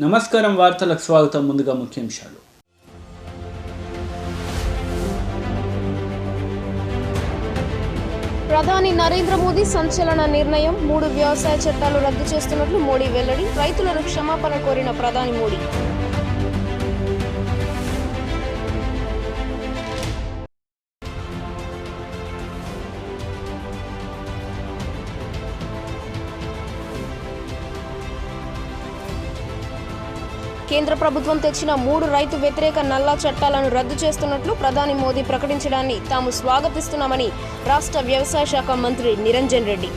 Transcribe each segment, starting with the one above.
నమస్కారం వార్తలకు స్వాగతం. ముందుగా ముఖ్యాంశాలు. ప్రధాని నరేంద్ర మోదీ సంచలన నిర్ణయం. 3 వ్యవసాయ చట్టాలు రద్దు చేస్తున్నట్లు మోడీ వెల్లడి. రైతులను క్షమాపణ కోరిన ప్రధాని మోడీ. కేంద్ర ప్రభుత్వం తెచ్చిన 3 రైతు వ్యతిరేక నల్లా చట్టాలను రద్దు చేస్తున్నట్లు ప్రధాని మోదీ ప్రకటించడాన్ని తాము స్వాగతిస్తున్నామని రాష్ట్ర వ్యవసాయ శాఖ మంత్రి నిరంజన్ రెడ్డి.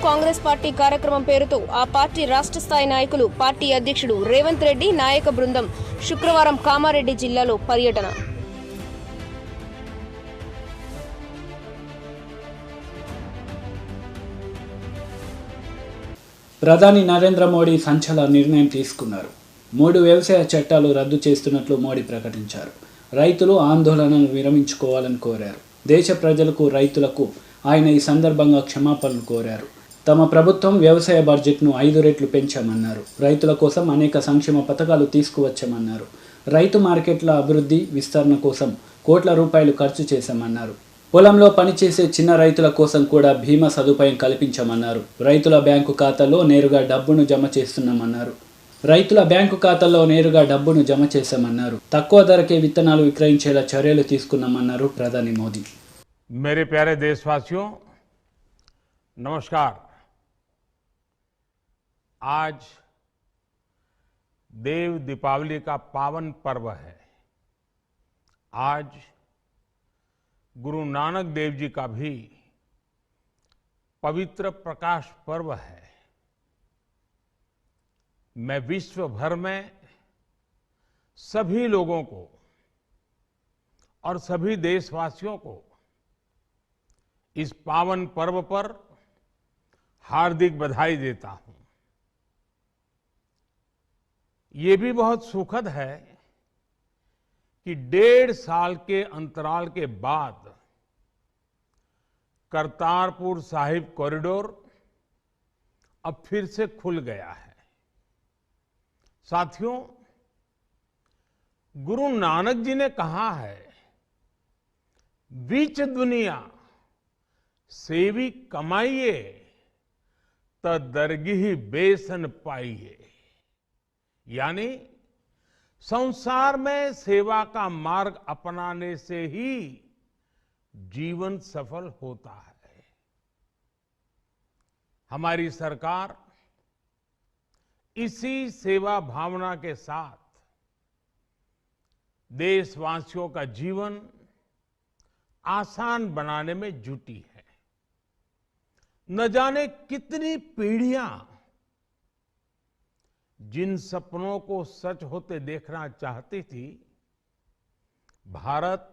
కాంగ్రెస్ పార్టీ కార్యక్రమం పేరుతో ఆ పార్టీ రాష్ట్ర స్థాయి నాయకులు, పార్టీ అధ్యక్షుడు రేవంత్ రెడ్డి నాయక బృందం శుక్రవారం కామారెడ్డి జిల్లాలో పర్యటన. ప్రధాని నరేంద్ర మోడీ సంచలన నిర్ణయం తీసుకున్నారు. 3 వ్యవసాయ చట్టాలు రద్దు చేస్తున్నట్లు మోడీ ప్రకటించారు. రైతులు ఆందోళనను విరమించుకోవాలని కోరారు. దేశ ప్రజలకు, రైతులకు ఆయన ఈ సందర్భంగా క్షమాపణలు కోరారు. తమ ప్రభుత్వం వ్యవసాయ బడ్జెట్ను 5 రెట్లు పెంచామన్నారు. రైతుల కోసం అనేక సంక్షేమ పథకాలు తీసుకువచ్చామన్నారు. రైతు మార్కెట్ల అభివృద్ధి, విస్తరణ కోసం కోట్ల రూపాయలు ఖర్చు చేశామన్నారు. పొలంలో పనిచేసే చిన్న రైతుల కోసం కూడా బీమా సదుపాయం కల్పించామన్నారు. రైతుల బ్యాంకు ఖాతాల్లో నేరుగా డబ్బును జమ చేశామన్నారు. తక్కువ ధరకే విత్తనాలు విక్రయించేలా చర్యలు తీసుకున్నామన్నారు ప్రధాని మోదీ. मेरे प्यारे देशवासियों, नमस्कार। आज देव दीपावली का पावन पर्व है। आज गुरु नानक देव जी का भी पवित्र प्रकाश पर्व है। मैं विश्व भर में सभी लोगों को और सभी देशवासियों को इस पावन पर्व पर हार्दिक बधाई देता हूं। ये भी बहुत सुखद है कि 1.5 साल के अंतराल के बाद करतारपुर साहिब कॉरिडोर अब फिर से खुल गया है। साथियों, गुरु नानक जी ने कहा है, बीच दुनिया सेवी कमाइए त दरगिही बेसन पाइए। यानी संसार में सेवा का मार्ग अपनाने से ही जीवन सफल होता है। हमारी सरकार इसी सेवा भावना के साथ देशवासियों का जीवन आसान बनाने में जुटी है। न जाने कितनी पीढ़ियां जिन सपनों को सच होते देखना चाहती थी, भारत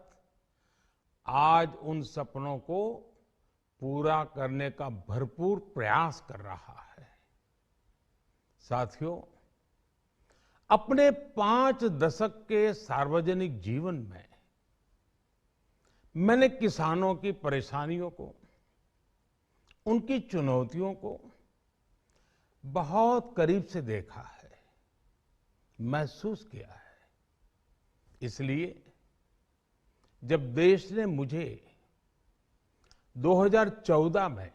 आज उन सपनों को पूरा करने का भरपूर प्रयास कर रहा है। साथियों, अपने 5 दशक के सार्वजनिक जीवन में मैंने किसानों की परेशानियों को, उनकी चुनौतियों को बहुत करीब से देखा है, महसूस किया है। इसलिए जब देश ने मुझे 2014 में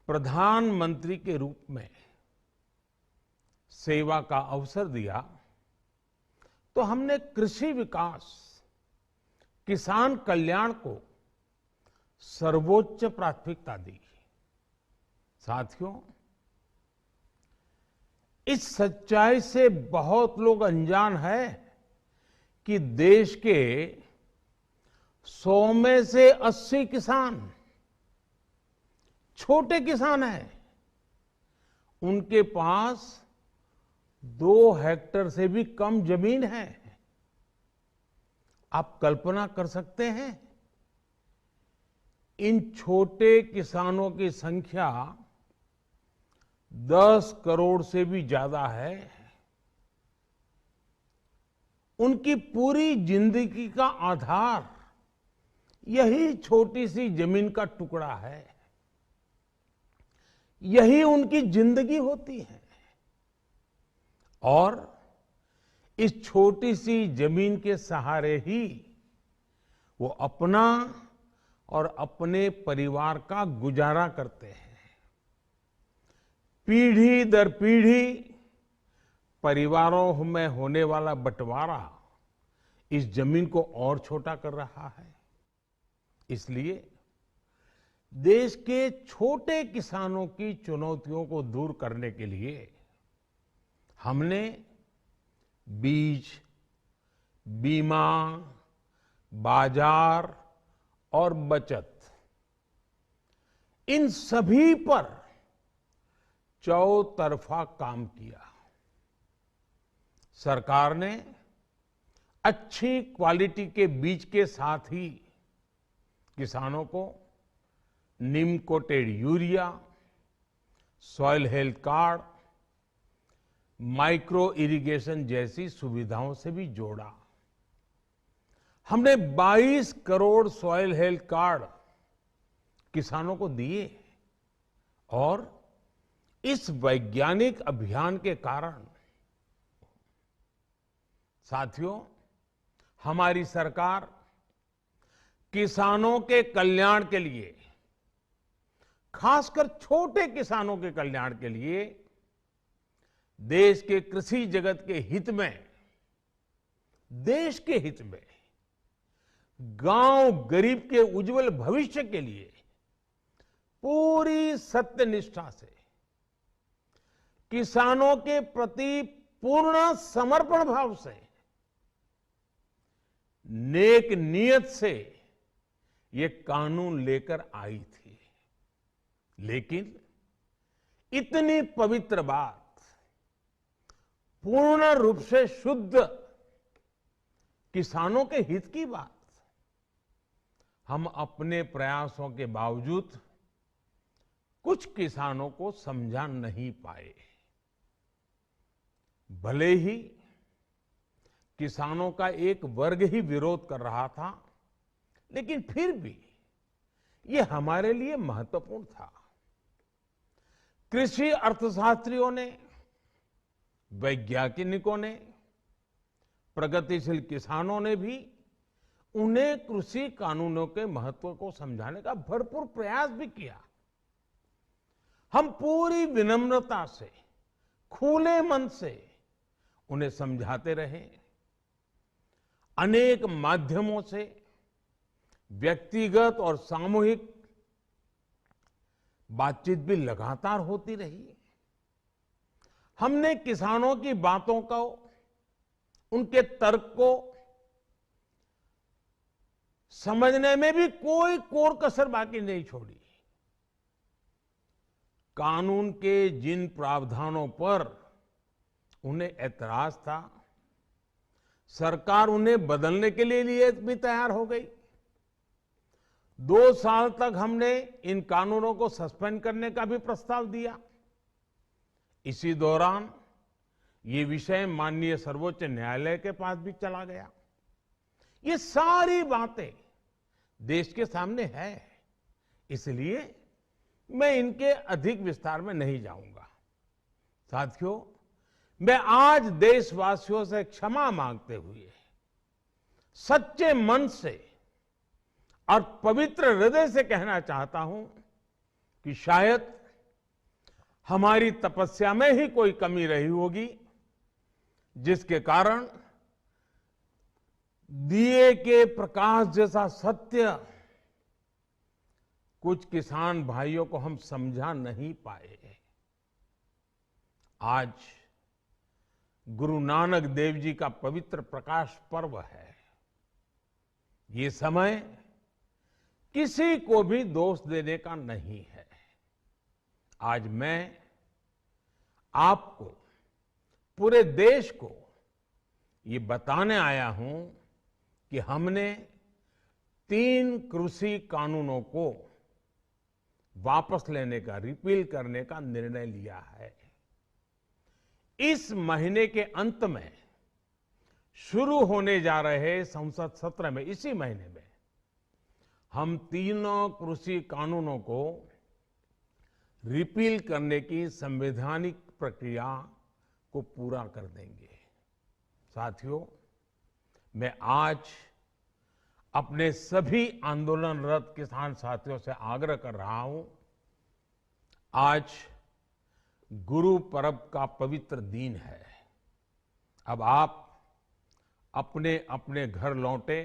प्रधानमंत्री के रूप में सेवा का अवसर दिया, तो हमने कृषि विकास, किसान कल्याण को सर्वोच्च प्राथमिकता दी। साथियों, इस सच्चाई से बहुत लोग अनजान हैं कि देश के 100 में से 80 किसान छोटे किसान हैं। उनके पास 2 हेक्टेयर से भी कम जमीन है। आप कल्पना कर सकते हैं, इन छोटे किसानों की संख्या 10 करोड़ से भी ज्यादा है। उनकी पूरी जिंदगी का आधार यही छोटी सी जमीन का टुकड़ा है। यही उनकी जिंदगी होती है और इस छोटी सी जमीन के सहारे ही वो अपना और अपने परिवार का गुजारा करते हैं। पीढ़ी दर पीढ़ी परिवारों में होने वाला बंटवारा इस जमीन को और छोटा कर रहा है। इसलिए देश के छोटे किसानों की चुनौतियों को दूर करने के लिए हमने बीज, बीमा, बाजार और बचत, इन सभी पर चौतरफा काम किया। सरकार ने अच्छी क्वालिटी के बीज के साथ ही किसानों को नीम coated urea, soil health card, micro irrigation जैसी सुविधाओं से भी जोड़ा। हमने 22 करोड़ सॉइल हेल्थ कार्ड किसानों को दिए और इस वैज्ञानिक अभियान के कारण साथियों, हमारी सरकार किसानों के कल्याण के लिए, खासकर छोटे किसानों के कल्याण के लिए, देश के कृषि जगत के हित में, देश के हित में, गांव गरीब के उज्जवल भविष्य के लिए पूरी सत्यनिष्ठा से, किसानों के प्रति पूर्ण समर्पण भाव से, नेक नियत से ये कानून लेकर आई थी। लेकिन इतनी पवित्र बात, पूर्ण रूप से शुद्ध किसानों के हित की बात, हम अपने प्रयासों के बावजूद कुछ किसानों को समझा नहीं पाए। भले ही किसानों का एक वर्ग ही विरोध कर रहा था, लेकिन फिर भी ये हमारे लिए महत्वपूर्ण था। कृषि अर्थशास्त्रियों ने, वैज्ञानिकों ने, प्रगतिशील किसानों ने भी उन्हें कृषि कानूनों के महत्व को समझाने का भरपूर प्रयास भी किया। हम पूरी विनम्रता से, खुले मन से उन्हें समझाते रहे। अनेक माध्यमों से व्यक्तिगत और सामूहिक बातचीत भी लगातार होती रही। हमने किसानों की बातों को, उनके तर्क को समझने में भी कोई कोर कसर बाकी नहीं छोड़ी। कानून के जिन प्रावधानों पर उन्हें ऐतराज था, सरकार उन्हें बदलने के लिए भी तैयार हो गई। 2 साल तक हमने इन कानूनों को सस्पेंड करने का भी प्रस्ताव दिया। इसी दौरान ये विषय माननीय सर्वोच्च न्यायालय के पास भी चला गया। ये सारी बातें देश के सामने है, इसलिए मैं इनके अधिक विस्तार में नहीं जाऊंगा। साथियों, मैं आज देशवासियों से क्षमा मांगते हुए सच्चे मन से और पवित्र हृदय से कहना चाहता हूं कि शायद हमारी तपस्या में ही कोई कमी रही होगी, जिसके कारण दिए के प्रकाश जैसा सत्य कुछ किसान भाइयों को हम समझा नहीं पाए। आज गुरु नानक देव जी का पवित्र प्रकाश पर्व है। ये समय किसी को भी दोष देने का नहीं है। आज मैं आपको, पूरे देश को ये बताने आया हूं कि हमने 3 कृषि कानूनों को वापस लेने का, रिपील करने का निर्णय लिया है। इस महीने के अंत में शुरू होने जा रहे संसद सत्र में इसी महीने में हम तीनों कृषि कानूनों को रिपील करने की संवैधानिक प्रक्रिया को पूरा कर देंगे। साथियों, मैं आज अपने सभी आंदोलनरत किसान साथियों से आग्रह कर रहा हूं, आज गुरु पर्व का पवित्र दिन है। अब आप अपने अपने घर लौटे,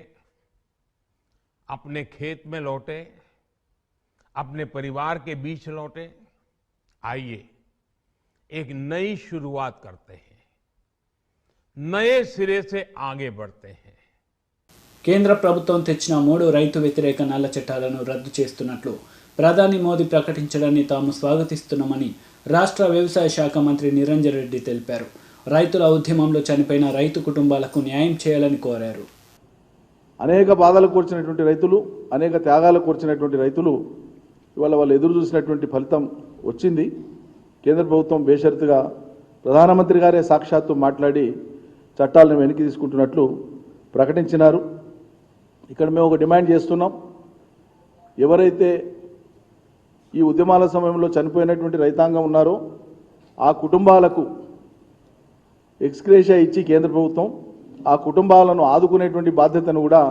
अपने खेत में लौटे, अपने परिवार के बीच लौटे। आइए एक नई शुरुआत करते हैं, नए सिरे से आगे बढ़ते हैं। కేంద్ర ప్రభుత్వం తెచ్చిన 3 రైతు వ్యతిరేక నల్ల చట్టాలను రద్దు చేస్తున్నట్లు ప్రధాని మోదీ ప్రకటించడాన్ని తాము స్వాగతిస్తున్నామని రాష్ట్ర వ్యవసాయ శాఖ మంత్రి నిరంజన్ రెడ్డి తెలిపారు. రైతుల ఉద్యమంలో చనిపోయిన రైతు కుటుంబాలకు న్యాయం చేయాలని కోరారు. అనేక బాధలు కూర్చున్నటువంటి రైతులు, అనేక త్యాగాలు కూర్చున్నటువంటి రైతులు ఇవాళ వాళ్ళు ఎదురు చూసినటువంటి ఫలితం వచ్చింది. కేంద్ర ప్రభుత్వం బేషరతుగా ప్రధానమంత్రి గారే సాక్షాత్తు మాట్లాడి చట్టాలను వెనక్కి తీసుకుంటున్నట్లు ప్రకటించినారు. ఇక్కడ మేము ఒక డిమాండ్ చేస్తున్నాం. ఎవరైతే ఈ ఉద్యమాల సమయంలో చనిపోయినటువంటి రైతాంగం ఉన్నారో ఆ కుటుంబాలకు ఎక్స్గ్రేషియా ఇచ్చి కేంద్ర ప్రభుత్వం ఆ కుటుంబాలను ఆదుకునేటువంటి బాధ్యతను కూడా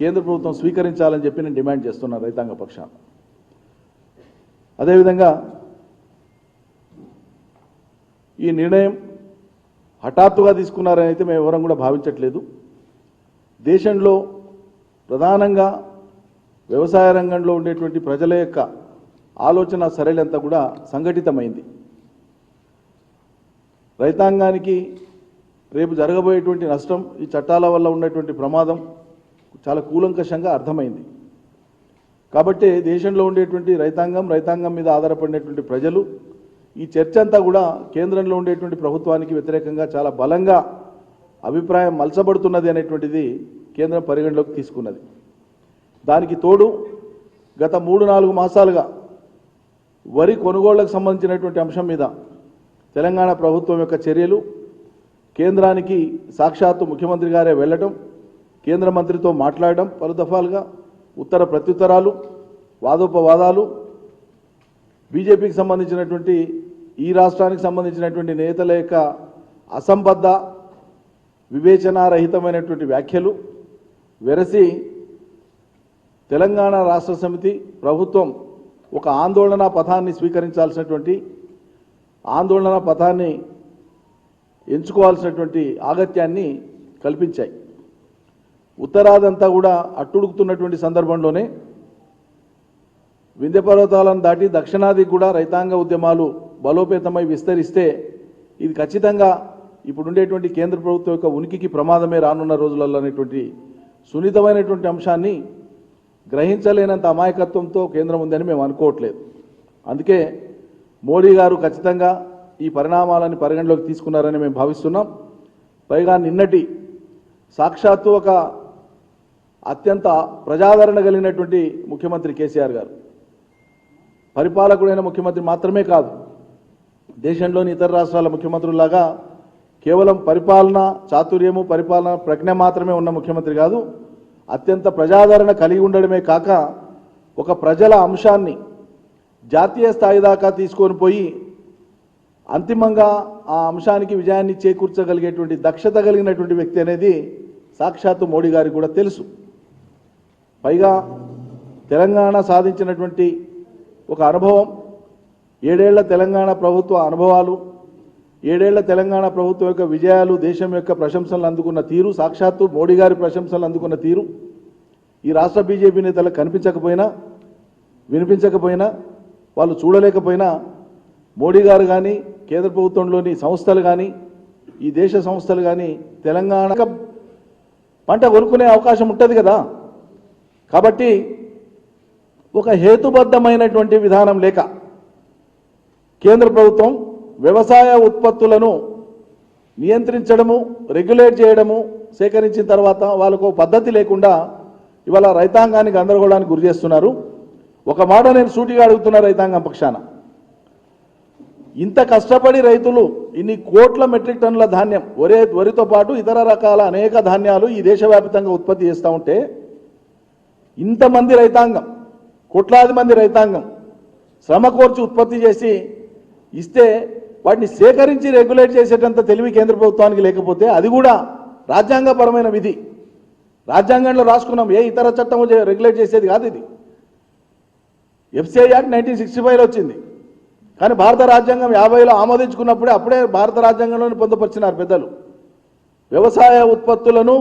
కేంద్ర ప్రభుత్వం స్వీకరించాలని చెప్పి నేను డిమాండ్ చేస్తున్నాను రైతాంగ పక్షాన. అదేవిధంగా ఈ నిర్ణయం హఠాత్తుగా తీసుకున్నారని అయితే మేము ఎవరం కూడా భావించట్లేదు. దేశంలో ప్రధానంగా వ్యవసాయ రంగంలో ఉండేటువంటి ప్రజల యొక్క ఆలోచన సరళంతా కూడా సంఘటితమైంది. రైతాంగానికి రేపు జరగబోయేటువంటి నష్టం, ఈ చట్టాల వల్ల ఉన్నటువంటి ప్రమాదం చాలా కూలంకషంగా అర్థమైంది. కాబట్టి దేశంలో ఉండేటువంటి రైతాంగం మీద ఆధారపడినటువంటి ప్రజలు ఈ చర్చ అంతా కూడా కేంద్రంలో ఉండేటువంటి ప్రభుత్వానికి వ్యతిరేకంగా చాలా బలంగా అభిప్రాయం మలచబడుతున్నది అనేటువంటిది కేంద్రం పరిగణలోకి తీసుకున్నది. దానికి తోడు గత 3-4 మాసాలుగా వరి కొనుగోళ్లకు సంబంధించినటువంటి అంశం మీద తెలంగాణ ప్రభుత్వం యొక్క చర్యలు, కేంద్రానికి సాక్షాత్తు ముఖ్యమంత్రి గారే వెళ్ళడం, కేంద్ర మంత్రితో మాట్లాడడం, పలు దఫాలుగా ఉత్తర ప్రత్యుత్తరాలు, వాదోపవాదాలు, బీజేపీకి సంబంధించినటువంటి ఈ రాష్ట్రానికి సంబంధించినటువంటి నేతల యొక్క అసంబద్ధ వివేచనారహితమైనటువంటి వ్యాఖ్యలు వెరసి తెలంగాణ రాష్ట్ర సమితి ప్రభుత్వం ఒక ఆందోళన పథాన్ని స్వీకరించాల్సినటువంటి, ఆందోళన పథాన్ని ఎంచుకోవాల్సినటువంటి ఆగత్యాన్ని కల్పించాయి. ఉత్తరాదంతా కూడా అట్టుడుకుతున్నటువంటి సందర్భంలోనే వింధ్య పర్వతాలను దాటి దక్షిణాదికి కూడా రైతాంగ ఉద్యమాలు బలోపేతమై విస్తరిస్తే ఇది ఖచ్చితంగా ఇప్పుడుండేటువంటి కేంద్ర ప్రభుత్వం యొక్క ఉనికికి ప్రమాదమే రానున్న రోజులలో అనేటువంటి సున్నితమైనటువంటి అంశాన్ని గ్రహించలేనంత అమాయకత్వంతో కేంద్రం ఉందని మేము అనుకోవట్లేదు. అందుకే మోడీ గారు ఖచ్చితంగా ఈ పరిణామాలను పరిగణలోకి తీసుకున్నారని మేము భావిస్తున్నాం. పైగా నిన్నటి సాక్షాత్తు ఒక అత్యంత ప్రజాదరణ కలిగినటువంటి ముఖ్యమంత్రి కేసీఆర్ గారు, పరిపాలకుడైన ముఖ్యమంత్రి మాత్రమే కాదు, దేశంలోని ఇతర రాష్ట్రాల ముఖ్యమంత్రులాగా కేవలం పరిపాలన చాతుర్యము, పరిపాలన ప్రజ్ఞ మాత్రమే ఉన్న ముఖ్యమంత్రి కాదు, అత్యంత ప్రజాదరణ కలిగి ఉండడమే కాక ఒక ప్రజల అంశాన్ని జాతీయ స్థాయి దాకా తీసుకొని పోయి అంతిమంగా ఆ అంశానికి విజయాన్ని చేకూర్చగలిగేటువంటి దక్షత కలిగినటువంటి వ్యక్తి అనేది సాక్షాత్తు మోడీ గారికి కూడా తెలుసు. పైగా తెలంగాణ సాధించినటువంటి ఒక అనుభవం, 7 ఏళ్ల తెలంగాణ ప్రభుత్వ అనుభవాలు, 7 ఏళ్ల తెలంగాణ ప్రభుత్వం యొక్క విజయాలు, దేశం యొక్క ప్రశంసలు అందుకున్న తీరు, సాక్షాత్తు మోడీ గారి ప్రశంసలు అందుకున్న తీరు ఈ రాష్ట్ర బీజేపీ నేతలకు కనిపించకపోయినా, వినిపించకపోయినా, వాళ్ళు చూడలేకపోయినా మోడీ గారు కానీ, కేంద్ర ప్రభుత్వంలోని సంస్థలు కానీ, ఈ దేశ సంస్థలు కానీ తెలంగాణ పంట కొనుక్కునే అవకాశం ఉంటుంది కదా. కాబట్టి ఒక హేతుబద్ధమైనటువంటి విధానం లేక కేంద్ర ప్రభుత్వం వ్యవసాయ ఉత్పత్తులను నియంత్రించడము, రెగ్యులేట్ చేయడము, సేకరించిన తర్వాత వాళ్ళకు పద్ధతి లేకుండా ఇవాళ రైతాంగానికి గందరగోళానికి గురి చేస్తున్నారు. ఒక మాట నేను సూటిగా అడుగుతున్నా రైతాంగం పక్షాన, ఇంత కష్టపడి రైతులు ఇన్ని కోట్ల మెట్రిక్ టన్నుల ధాన్యం వరితో పాటు ఇతర రకాల అనేక ధాన్యాలు ఈ దేశవ్యాప్తంగా ఉత్పత్తి చేస్తూ ఉంటే ఇంతమంది రైతాంగం, కోట్లాది మంది రైతాంగం శ్రమ కోర్చి ఉత్పత్తి చేసి ఇస్తే వాటిని సేకరించి రెగ్యులేట్ చేసేటంత తెలివి కేంద్ర ప్రభుత్వానికి లేకపోతే, అది కూడా రాజ్యాంగపరమైన విధి, రాజ్యాంగంలో రాసుకున్నాం, ఏ ఇతర చట్టం రెగ్యులేట్ చేసేది కాదు. ఇది ఎఫ్సిఐ యాక్ట్ 1965లో వచ్చింది, కానీ భారత రాజ్యాంగం 50లో ఆమోదించుకున్నప్పుడే అప్పుడే భారత రాజ్యాంగంలోనే పొందుపరిచినారు పెద్దలు. వ్యవసాయ ఉత్పత్తులను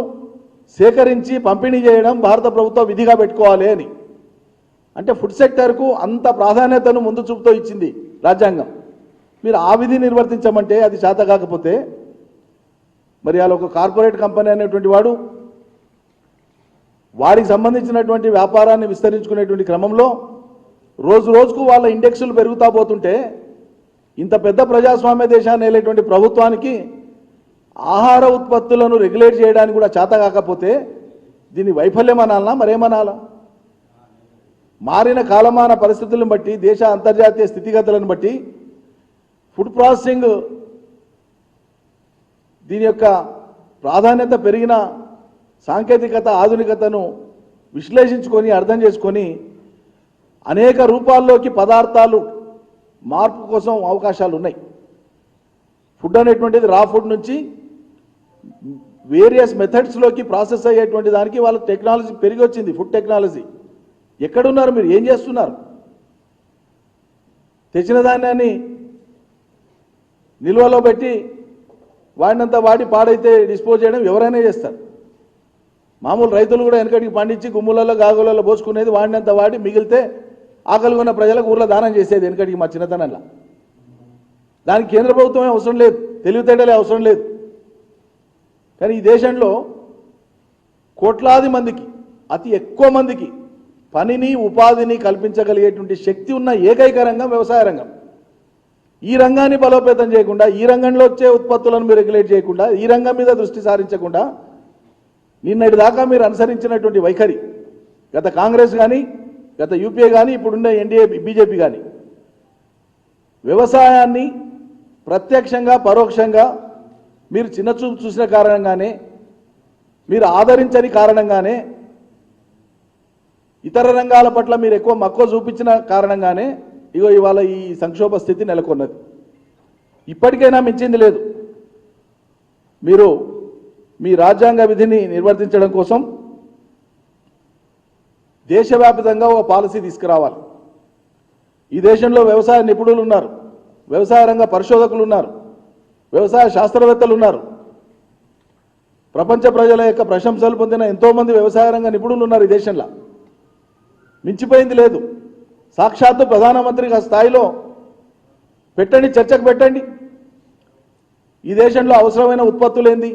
సేకరించి పంపిణీ చేయడం భారత ప్రభుత్వం విధిగా పెట్టుకోవాలి అని. అంటే ఫుడ్ సెక్టర్కు అంత ప్రాధాన్యతను ముందు చూపుతూ ఇచ్చింది రాజ్యాంగం. మీరు ఆ విధి నిర్వర్తించమంటే అది చేత కాకపోతే, మరి అలా ఒక కార్పొరేట్ కంపెనీ అనేటువంటి వాడు వారికి సంబంధించినటువంటి వ్యాపారాన్ని విస్తరించుకునేటువంటి క్రమంలో రోజు రోజుకు వాళ్ళ ఇండెక్సులు పెరుగుతా పోతుంటే, ఇంత పెద్ద ప్రజాస్వామ్య దేశాన్ని వెళ్ళేటువంటి ప్రభుత్వానికి ఆహార ఉత్పత్తులను రెగ్యులేట్ చేయడానికి కూడా చేత కాకపోతే దీన్ని వైఫల్యం అనాలనా మరేమనాలా? మారిన కాలమాన పరిస్థితులను బట్టి, దేశ అంతర్జాతీయ స్థితిగతులను బట్టి ఫుడ్ ప్రాసెసింగ్ దీని యొక్క ప్రాధాన్యత పెరిగిన సాంకేతికత, ఆధునికతను విశ్లేషించుకొని అర్థం చేసుకొని అనేక రూపాల్లోకి పదార్థాలు మార్పు కోసం అవకాశాలు ఉన్నాయి. ఫుడ్ అనేటువంటిది రా ఫుడ్ నుంచి వేరియస్ మెథడ్స్లోకి ప్రాసెస్ అయ్యేటువంటి దానికి వాళ్ళ టెక్నాలజీ పెరిగి వచ్చింది. ఫుడ్ టెక్నాలజీ ఎక్కడున్నారు మీరు? ఏం చేస్తున్నారు? తెచ్చిన ధాన్యాన్ని నిల్వలో పెట్టి వాడినంత వాడి పాడైతే డిస్పోజ్ చేయడం ఎవరైనా చేస్తారు. మామూలు రైతులు కూడా వెనకటికి పండించి గుమ్ములలో గాగులలో పోసుకునేది, వాడినంత వాడి మిగిలితే ఆకలి ఉన్న ప్రజలకు ఊర్లో దానం చేసేది వెనకటికి మా చిన్నతనంలో. దానికి కేంద్ర ప్రభుత్వమే అవసరం లేదు, తెలివితేటలే అవసరం లేదు. కానీ ఈ దేశంలో కోట్లాది మందికి, అతి ఎక్కువ మందికి పనిని, ఉపాధిని కల్పించగలిగేటువంటి శక్తి ఉన్న ఏకైక రంగం వ్యవసాయ రంగం. ఈ రంగాన్ని బలోపేతం చేయకుండా, ఈ రంగంలో వచ్చే ఉత్పత్తులను మీరు రెగ్యులేట్ చేయకుండా, ఈ రంగం మీద దృష్టి సారించకుండా నిన్నటి దాకా మీరు అనుసరించినటువంటి వైఖరి, గత కాంగ్రెస్ కానీ, గత యూపీఏ కానీ, ఇప్పుడున్న ఎన్డీఏ బీజేపీ కానీ, వ్యవసాయాన్ని ప్రత్యక్షంగా పరోక్షంగా మీరు చిన్నచూపు చూసిన కారణంగానే, మీరు ఆదరించని కారణంగానే, ఇతర రంగాల పట్ల మీరు ఎక్కువ మక్కువ చూపించిన కారణంగానే ఇగో ఇవాళ ఈ సంక్షోభ స్థితి నెలకొన్నది. ఇప్పటికైనా మించింది లేదు. మీరు మీ రాజ్యాంగ విధిని నిర్వర్తించడం కోసం దేశవ్యాప్తంగా ఒక పాలసీ తీసుకురావాలి. ఈ దేశంలో వ్యవసాయ నిపుణులు ఉన్నారు, వ్యవసాయ రంగ పరిశోధకులు ఉన్నారు, వ్యవసాయ శాస్త్రవేత్తలు ఉన్నారు, ప్రపంచ ప్రజల యొక్క ప్రశంసలు పొందిన ఎంతోమంది వ్యవసాయ రంగ నిపుణులు ఉన్నారు ఈ దేశంలో. మించిపోయింది లేదు. సాక్షాత్తు ప్రధానమంత్రి స్థాయిలో పెట్టండి, చర్చకు పెట్టండి. ఈ దేశంలో అవసరమైన ఉత్పత్తులేంది,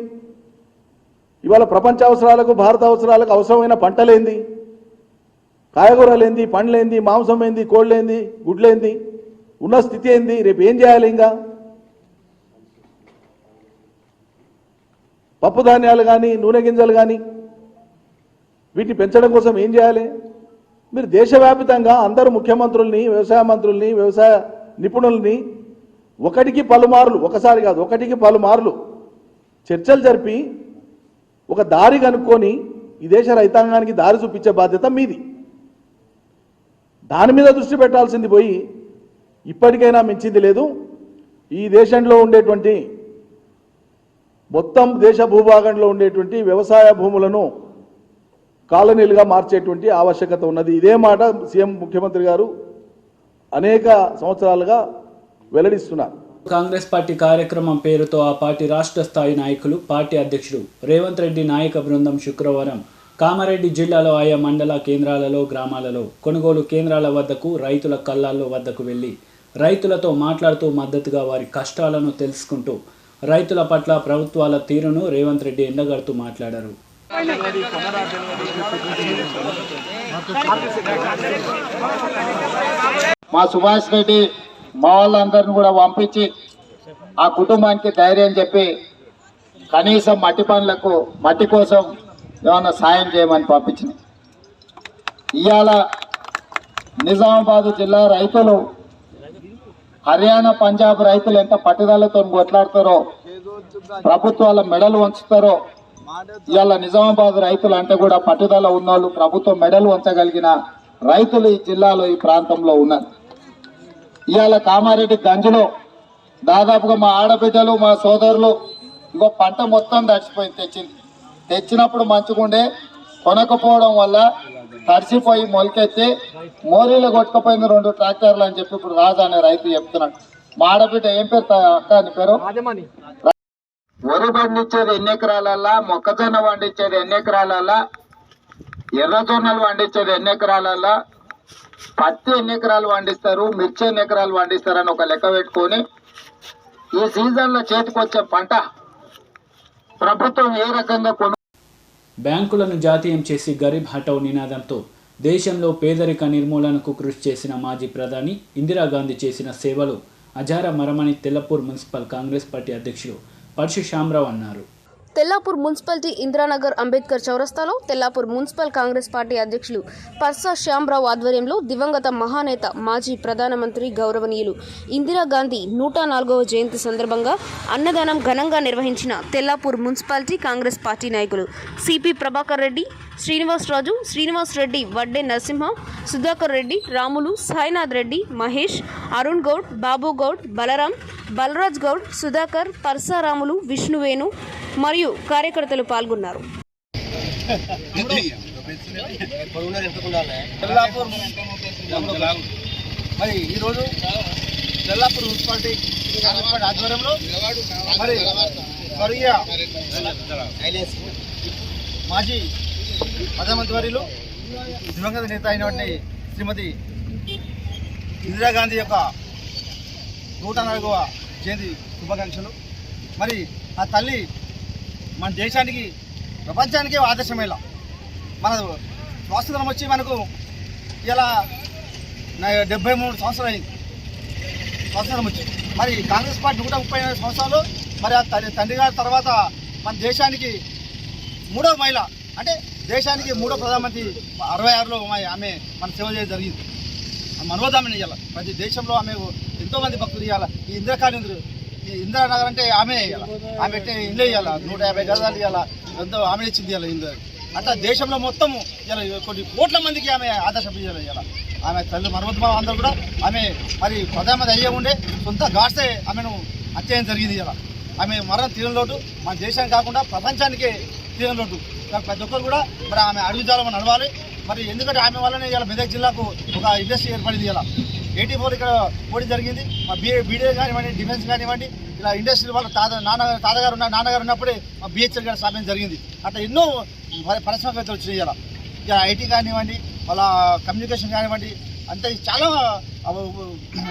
ఇవాళ ప్రపంచ అవసరాలకు, భారత అవసరాలకు అవసరమైన పంటలేంది, కాయగూరలేంది, పండ్లేంది, మాంసం ఏంది, కోళ్ళేంది, గుడ్లేంది, ఉన్న స్థితి ఏంది, రేపు ఏం చేయాలి? ఇంకా పప్పు ధాన్యాలు కానీ, నూనె గింజలు కానీ వీటిని పెంచడం కోసం ఏం చేయాలి? మీరు దేశవ్యాప్తంగా అందరు ముఖ్యమంత్రుల్ని, వ్యవసాయ మంత్రుల్ని, వ్యవసాయ నిపుణుల్ని ఒకటికి పలుమార్లు, ఒకసారి కాదు ఒకటికి పలుమార్లు చర్చలు జరిపి ఒక దారి కనుక్కొని ఈ దేశ రైతాంగానికి దారి చూపించే బాధ్యత మీది. దాని మీద దృష్టి పెట్టాల్సింది పోయి ఇప్పటికైనా మించింది లేదు. ఈ దేశంలో ఉండేటువంటి మొత్తం దేశ భూభాగంలో ఉండేటువంటి వ్యవసాయ భూములను కాలనీలుగా మార్చేటువంటి ఆవశ్యకత ఉన్నది. ఇదే మాట సీఎం ముఖ్యమంత్రి గారు అనేక సంవత్సరాలుగా వెల్లడిస్తున్నారు. కాంగ్రెస్ పార్టీ కార్యక్రమం పేరుతో ఆ పార్టీ రాష్ట్ర స్థాయి నాయకులు, పార్టీ అధ్యక్షుడు రేవంత్ రెడ్డి నాయక బృందం శుక్రవారం కామారెడ్డి జిల్లాలో ఆయా మండల కేంద్రాలలో, గ్రామాలలో, కొనుగోలు కేంద్రాల వద్దకు, రైతుల కళ్ళాల్లో వద్దకు వెళ్లి రైతులతో మాట్లాడుతూ మద్దతుగా వారి కష్టాలను తెలుసుకుంటూ రైతుల పట్ల ప్రభుత్వాల తీరును రేవంత్ రెడ్డి ఎండగడుతూ మాట్లాడారు. మా సుభాష్ రెడ్డి మా వాళ్ళందరిని కూడా పంపించి ఆ కుటుంబానికి ధైర్యం చెప్పి కనీసం మట్టి పనులకు, మట్టి కోసం ఏమన్నా సాయం చేయమని పంపించింది. ఇవాళ నిజామాబాద్ జిల్లా రైతులు హర్యానా పంజాబ్ రైతులు ఎంత పట్టుదలతో కొట్లాడతారో, ప్రభుత్వాల మెడలు వంచుతారో, ఇవాళ నిజామాబాద్ రైతులు అంటే కూడా పట్టుదల ఉన్నోళ్ళు, ప్రభుత్వం మెడలు వంచగలిగిన రైతులు ఈ జిల్లాలో ఈ ప్రాంతంలో ఉన్నారు. ఇవాళ కామారెడ్డి గంజిలో దాదాపుగా మా ఆడబిడ్డలు మా సోదరులు ఇంకో పంట మొత్తం తడిచిపోయింది. తెచ్చినప్పుడు మంచిగుండే, కొనకపోవడం వల్ల తడిసిపోయి మొలకెత్తి మోరీలు కొట్టుకుపోయింది 2 ట్రాక్టర్లు అని చెప్పి ఇప్పుడు రాజు అనే రైతు చెప్తున్నాడు. మా ఆడబిడ్డ ఏం పేరు అక్క అని పేరు? వరి పండించేది ఎన్ని ఎకరాలల్లా, మొక్కజొన్న పండించేది ఎన్ని ఎకరాలల్లా, ఎర్రజొన్నలు పండించేది ఎన్ని ఎకరాలల్లా, పత్తి ఎన్ని ఎకరాలు పండిస్తారు, మిర్చి ఎన్ని ఎకరాలు పండిస్తారు అని ఒక లెక్క పెట్టుకొని ఈ సీజన్లో చేతికొచ్చే పంట ప్రభుత్వం ఏ రకంగా బ్యాంకులను జాతీయం చేసి గరీబ్ హటావ్ నినాదంతో దేశంలో పేదరిక నిర్మూలనకు కృషి చేసిన మాజీ ప్రధాని ఇందిరాగాంధీ చేసిన సేవలు అజారమరమని తెల్లపూర్ మున్సిపల్ కాంగ్రెస్ పార్టీ అధ్యక్షులు పర్షి శ్యామరావు అన్నారు. తెల్లాపూర్ మున్సిపాలిటీ ఇందిరానగర్ అంబేద్కర్ చౌరస్తాలో తెల్లాపూర్ మున్సిపల్ కాంగ్రెస్ పార్టీ అధ్యక్షులు పర్సా శ్యాంరావు ఆధ్వర్యంలో దివంగత మహానేత మాజీ ప్రధానమంత్రి గౌరవనీయులు ఇందిరాగాంధీ 104వ జయంతి సందర్భంగా అన్నదానం ఘనంగా నిర్వహించిన తెల్లాపూర్ మున్సిపాలిటీ కాంగ్రెస్ పార్టీ నాయకులు సిపి ప్రభాకర్ రెడ్డి, శ్రీనివాస్ రెడ్డి, వడ్డే నరసింహ, సుధాకర్ రెడ్డి, రాములు, సాయినాథ్ రెడ్డి, మహేష్, అరుణ్ గౌడ్, బాబు గౌడ్, బలరాం, బలరాజ్ గౌడ్, సుధాకర్, పర్సారాములు, విష్ణువేణు మరియు కార్యకర్తలు పాల్గొన్నారు. మరి ఈరోజు తెల్లాపూర్ మున్సిపాలిటీ ఆధ్వర్యంలో మరి స్వర్గీయ మాజీ ప్రధానమంత్రి వర్యులు దివంగత నేత అయినటువంటి శ్రీమతి ఇందిరాగాంధీ యొక్క 104వ జయంతి శుభాకాంక్షలు. మరి ఆ తల్లి మన దేశానికి, ప్రపంచానికే ఆదర్శమేళ. మన స్వాతంత్రం వచ్చి మనకు ఇలా 73 సంవత్సరాలు అయింది స్వాతంత్రం వచ్చి. మరి కాంగ్రెస్ పార్టీ 138 సంవత్సరాలు. మరి ఆ తండ్రి గారి తర్వాత మన దేశానికి 3వ మహిళ, అంటే దేశానికి 3వ ప్రధానమంత్రి 66లో ఆమె మన సేవ చేయడం జరిగింది. మనోదామని ఇవ్వాలి. ప్రతి దేశంలో ఆమె ఎంతోమంది భక్తులు ఇవ్వాలి. ఈ ఇందిరానగర్ అంటే ఆమె ఇవ్వాలి. ఆమె పెట్టే ఇల్లు ఇవ్వాలి, 150 గజాలు ఇవ్వాలి, ఎంతో ఆమె ఇచ్చింది ఇవ్వాలి. ఇందు అట్లా దేశంలో మొత్తం ఇలా కొన్ని కోట్ల మందికి ఆమె ఆదర్శపరిచాలి ఇవ్వాలి. ఆమె తల్లి మనోద్మా అందరూ కూడా ఆమె మరి ప్రధానమంత్రి అయ్యే ఉండే సొంత గాడ్సే ఆమెను హత్య జరిగింది ఇవ్వాలి. ఆమె మరణం తీరలోటు మన దేశానికి కాకుండా ప్రపంచానికే తీరలోటు. ప్రతి ఒక్కరు కూడా మరి ఆమె అడుగుజాలం నడవాలి. మరి ఎందుకంటే ఆమె వల్లనే ఇలా మెదక్ జిల్లాకు ఒక ఇండస్ట్రీ ఏర్పడింది. ఇలా 84 ఇక్కడ పోటీ జరిగింది. మా బీడీ కానివ్వండి, డిఫెన్స్ కానివ్వండి, ఇలా ఇండస్ట్రీ వాళ్ళ నాన్నగారు ఉన్నప్పుడే మా బిహెచ్ఎల్ గారు స్థాపన జరిగింది. అట్లా ఎన్నో పరిశ్రమవేత్తలు వచ్చినాయి. ఇలా ఐటీ కానివ్వండి, వాళ్ళ కమ్యూనికేషన్ కానివ్వండి, అంటే చాలా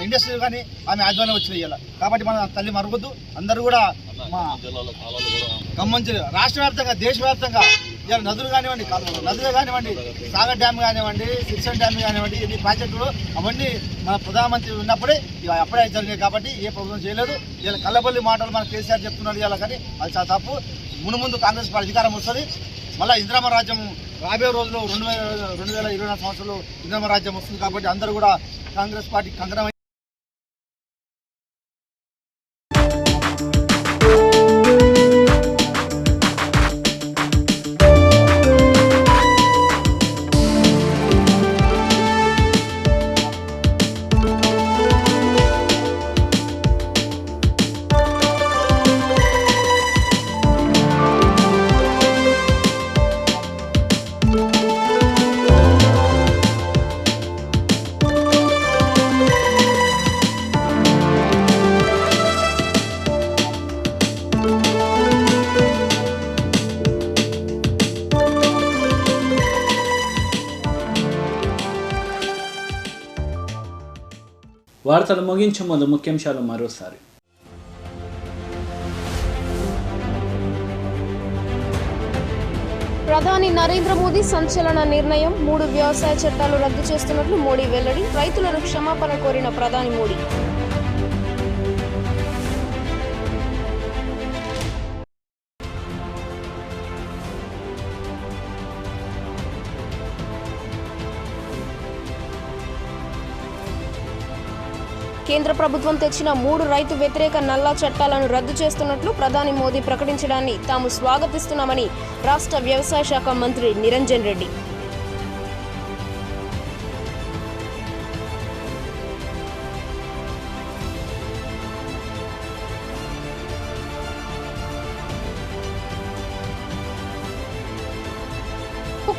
ఇండస్ట్రీలు కానీ ఆమె ఆధ్వర్యంలో వచ్చినాయి. ఇలా కాబట్టి మన తల్లి మరవద్దు. అందరూ కూడా మా ఖమ్మం జిల్లా రాష్ట్ర వ్యాప్తంగా, దేశవ్యాప్తంగా ఇలా నదులు కానివ్వండి, సాగర్ డ్యామ్ కానివ్వండి, సిక్సన్ డ్యామ్ కానివ్వండి, ఇన్ని ప్రాజెక్టులు అవన్నీ మన ప్రధానమంత్రి ఉన్నప్పుడే అప్పుడే జరిగాయి. కాబట్టి ఏ ప్రభుత్వం చేయలేదు. ఇలా కల్లబల్లి మాటలు మన కేసీఆర్ చెప్తున్నాడు ఇలా, కానీ అది చాలా తప్పు. ముందు కాంగ్రెస్ పార్టీ అధికారం వస్తుంది. మళ్ళీ ఇందిరామ రాజ్యం రాబోయే రోజుల్లో 2024 సంవత్సరంలో ఇందిరామ రాజ్యం వస్తుంది. కాబట్టి అందరూ కూడా కాంగ్రెస్ పార్టీ కంకణం. వార్తలు ముగించే ముందు ముఖ్యాంశాలు మరోసారి. ప్రధాని నరేంద్ర మోదీ సంచలన నిర్ణయం, 3 వ్యవసాయ చట్టాలు రద్దు చేస్తున్నట్లు మోడీ వెల్లడి. రైతులను క్షమాపణ కోరిన ప్రధాని మోడీ. కేంద్ర ప్రభుత్వం తెచ్చిన 3 రైతు వ్యతిరేక నల్లా చట్టాలను రద్దు చేస్తున్నట్లు ప్రధాని మోదీ ప్రకటించడాన్ని తాము స్వాగతిస్తున్నామని రాష్ట్ర వ్యవసాయ శాఖ మంత్రి నిరంజన్ రెడ్డి.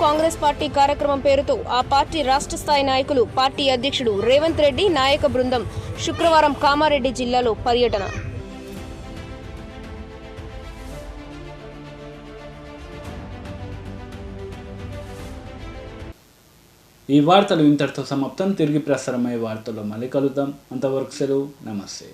కాంగ్రెస్ పార్టీ కార్యక్రమం పేరుతో ఆ పార్టీ రాష్ట్ర స్థాయి నాయకులు, పార్టీ అధ్యక్షుడు రేవంత్ రెడ్డి నాయక బృందం శుక్రవారం కామారెడ్డి జిల్లాలో పర్యటన. ఈ వార్తలు ఇంతటితో సమాప్తం. తిరిగి ప్రసారమయ్యే వార్తల్లో మళ్ళీ కలుద్దాం. అంతవరకు సెలవు. నమస్తే.